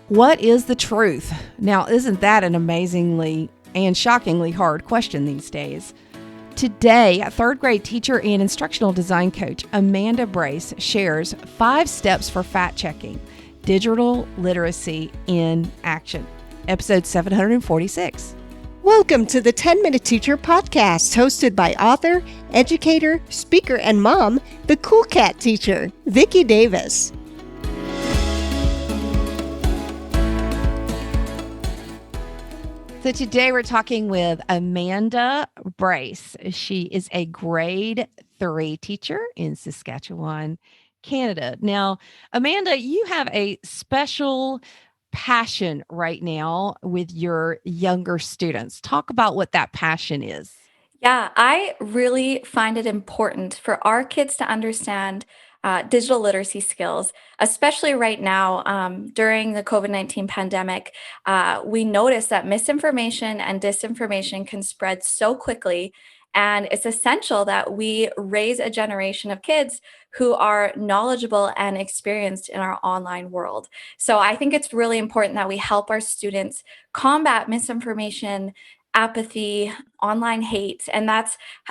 What is the truth? Now, isn't that an amazingly and shockingly hard question these days? Today, third grade teacher and instructional design coach Amanda Bryce shares 5 steps for fact checking digital literacy in action. Episode 746. Welcome to the 10-Minute Teacher Podcast, hosted by author, educator, speaker, and mom, the Cool Cat teacher, Vicki Davis. So today we're talking with Amanda Bryce. She is a grade 3 teacher in Saskatchewan, Canada. Now, Amanda, you have a special passion right now with your younger students. Talk about what that passion is. Yeah, I really find it important for our kids to understand digital literacy skills, especially right now during the COVID-19 pandemic. We notice that misinformation and disinformation can spread so quickly. And it's essential that we raise a generation of kids who are knowledgeable and experienced in our online world. So I think it's really important that we help our students combat misinformation, apathy, online hate, and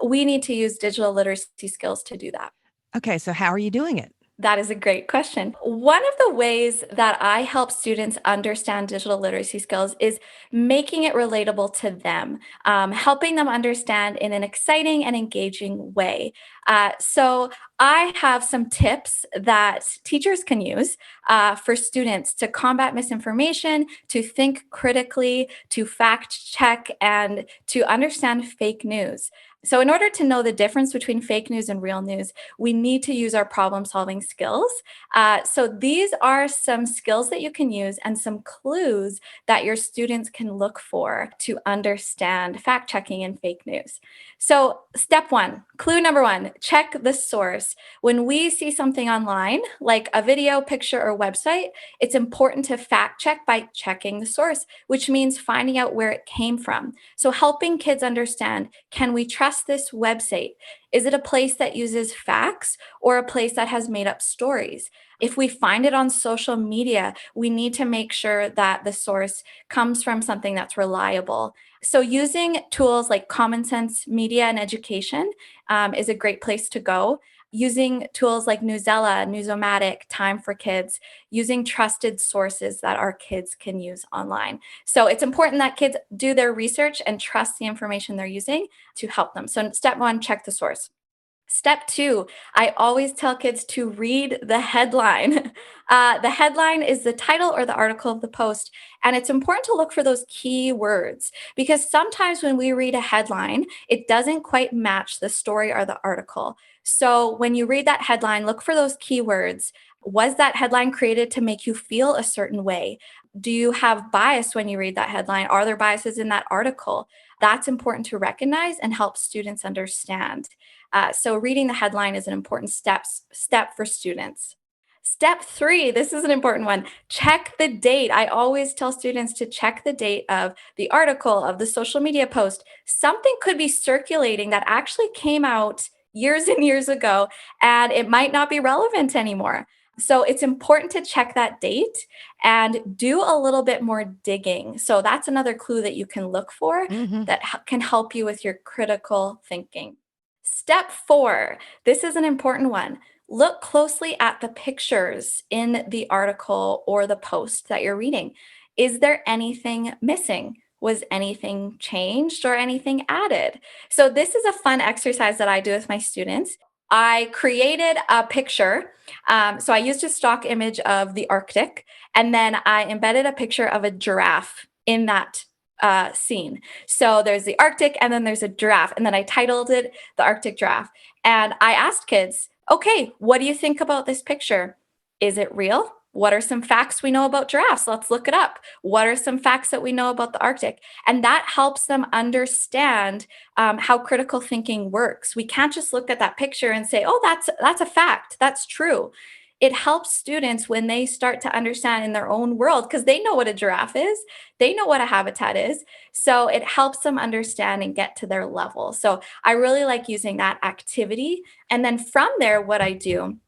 we need to use digital literacy skills to do that. Okay, so how are you doing it? That is a great question. One of the ways that I help students understand digital literacy skills is making it relatable to them, helping them understand in an exciting and engaging way. So I have some tips that teachers can use for students to combat misinformation, to think critically, to fact check, and to understand fake news. So in order to know the difference between fake news and real news, we need to use our problem-solving skills. So these are some skills that you can use and some clues that your students can look for to understand fact-checking and fake news. So step 1, clue number 1, check the source. When we see something online, like a video, picture, or website, it's important to fact check by checking the source, which means finding out where it came from. So helping kids understand, can we trust this website? Is it a place that uses facts or a place that has made up stories? If we find it on social media, we need to make sure that the source comes from something that's reliable. So using tools like Common Sense Media and Education is a great place to go. Using tools like Newsella, Newsomatic, Time for Kids, using trusted sources that our kids can use online. So it's important that kids do their research and trust the information they're using to help them. So step 1, check the source. Step 2, I always tell kids to read the headline. The headline is the title or the article of the post, and it's important to look for those key words because sometimes when we read a headline, it doesn't quite match the story or the article. So when you read that headline, look for those keywords. Was that headline created to make you feel a certain way? Do you have bias when you read that headline? Are there biases in that article? That's important to recognize and help students understand. So reading the headline is an important step for students. Step 3, this is an important one. Check the date. I always tell students to check the date of the article, of the social media post. Something could be circulating that actually came out years and years ago, and it might not be relevant anymore. So it's important to check that date and do a little bit more digging. So that's another clue that you can look for that can help you with your critical thinking. Step 4, this is an important one. Look closely at the pictures in the article or the post that you're reading. Is there anything missing? Was anything changed or anything added? So this is a fun exercise that I do with my students. I created a picture. So I used a stock image of the Arctic, and then I embedded a picture of a giraffe in that scene. So there's the Arctic and then there's a giraffe, and then I titled it The Arctic Giraffe. And I asked kids, okay, what do you think about this picture? Is it real? What are some facts we know about giraffes? Let's look it up. What are some facts that we know about the Arctic? And that helps them understand how critical thinking works. We can't just look at that picture and say, oh, that's a fact. That's true. It helps students when they start to understand in their own world, because they know what a giraffe is. They know what a habitat is. So it helps them understand and get to their level. So I really like using that activity. And then from there, what I do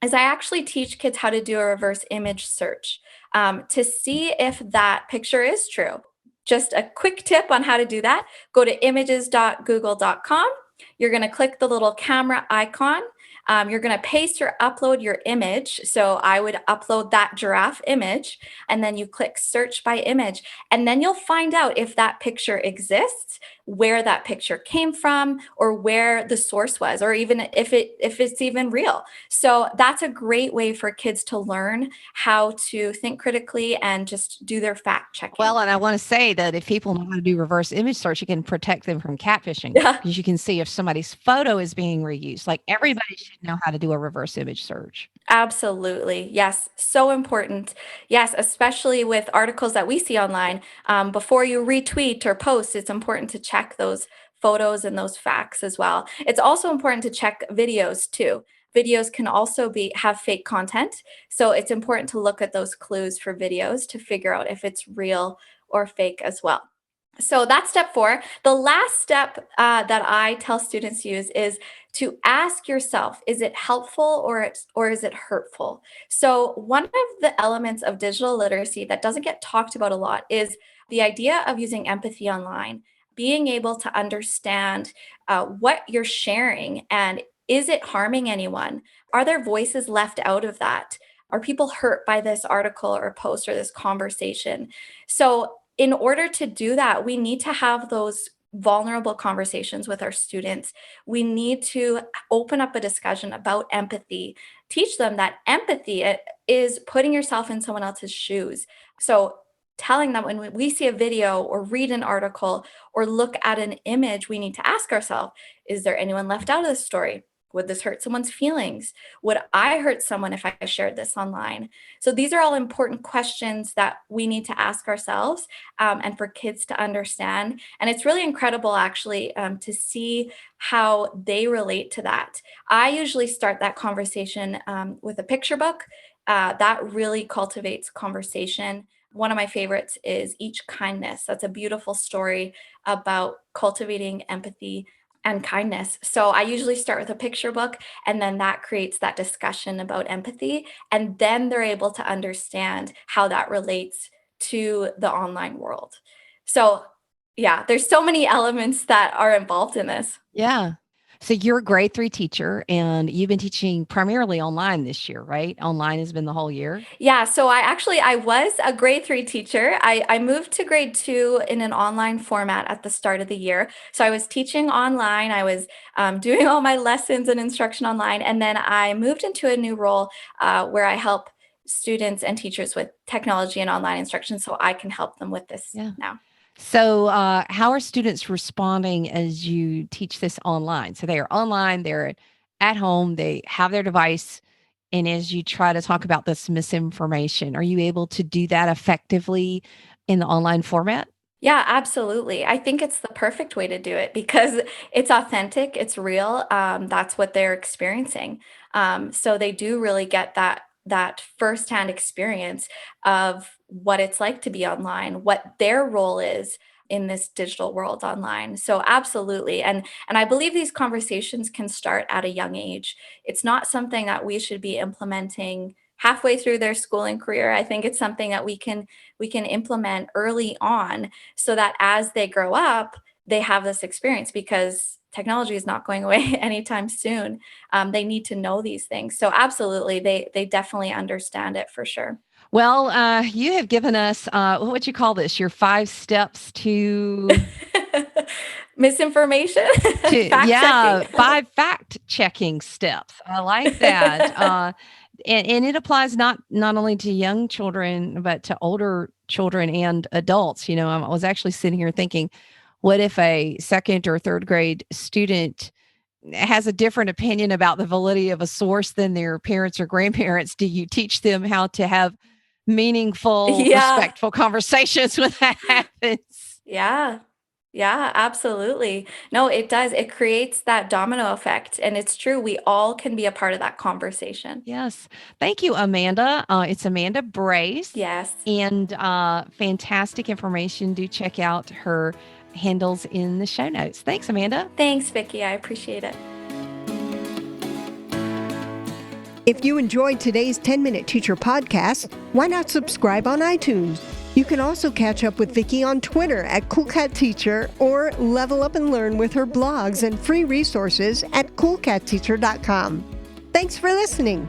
is I actually teach kids how to do a reverse image search. to see if that picture is true. Just a quick tip on how to do that. Go to images.google.com. You're going to click the little camera icon. You're going to paste or upload your image. So I would upload that giraffe image, and then you click search by image, and then you'll find out if that picture exists, where that picture came from, or where the source was, or even if it's even real. So that's a great way for kids to learn how to think critically and just do their fact checking. Well, and I want to say that if people know how to do reverse image search, you can protect them from catfishing, Yeah. because you can see if somebody's photo is being reused. Like, everybody should know how to do a reverse image search. Absolutely. Yes. So important. Yes. Especially with articles that we see online. Before you retweet or post, it's important to check those photos and those facts as well. It's also important to check videos too. Videos can also have fake content. So it's important to look at those clues for videos to figure out if it's real or fake as well. So that's step 4. The last step that I tell students to use is to ask yourself, is it helpful or is it hurtful? So one of the elements of digital literacy that doesn't get talked about a lot is the idea of using empathy online, being able to understand what you're sharing, and is it harming anyone? Are there voices left out of that? Are people hurt by this article or post or this conversation? So in order to do that, we need to have those vulnerable conversations with our students. We need to open up a discussion about empathy, teach them that empathy is putting yourself in someone else's shoes. So telling them when we see a video or read an article or look at an image, we need to ask ourselves, is there anyone left out of this story? Would this hurt someone's feelings? Would I hurt someone if I shared this online? So these are all important questions that we need to ask ourselves and for kids to understand. And it's really incredible, actually, to see how they relate to that. I usually start that conversation with a picture book. That really cultivates conversation. One of my favorites is Each Kindness. That's a beautiful story about cultivating empathy and kindness. So I usually start with a picture book, and then that creates that discussion about empathy. And then they're able to understand how that relates to the online world. So, yeah, there's so many elements that are involved in this. Yeah. So you're a grade 3 teacher, and you've been teaching primarily online this year, right? Online has been the whole year. Yeah, so I was a grade 3 teacher. I moved to grade 2 in an online format at the start of the year. So I was teaching online. I was doing all my lessons and instruction online. And then I moved into a new role where I help students and teachers with technology and online instruction. So I can help them with this Yeah. now. So, how are students responding as you teach this online? So they are online, they're at home, they have their device, and as you try to talk about this misinformation, are you able to do that effectively in the online format? Yeah, absolutely. I think it's the perfect way to do it because it's authentic, it's real. That's what they're experiencing. So they do really get that firsthand experience of what it's like to be online, what their role is in this digital world online. So absolutely. And I believe these conversations can start at a young age. It's not something that we should be implementing halfway through their schooling career. I think it's something that we can implement early on so that as they grow up, they have this experience because technology is not going away anytime soon. They need to know these things. So absolutely, they definitely understand it for sure. Well, you have given us, what would you call this? Your 5 steps Misinformation, fact yeah, checking. 5 fact checking steps. I like that. And it applies not only to young children, but to older children and adults. I was actually sitting here thinking, what if a second or third grade student has a different opinion about the validity of a source than their parents or grandparents? Do you teach them how to have meaningful, Yeah. respectful conversations when that happens? Yeah. Yeah, absolutely. No, it does. It creates that domino effect. And it's true. We all can be a part of that conversation. Yes. Thank you, Amanda. It's Amanda Brace, Yes. and fantastic information. Do check out her handles in the show notes. Thanks, Amanda. Thanks, Vicki. I appreciate it. If you enjoyed today's 10-Minute Teacher podcast, why not subscribe on iTunes? You can also catch up with Vicki on Twitter at CoolCatTeacher or level up and learn with her blogs and free resources at CoolCatTeacher.com. Thanks for listening.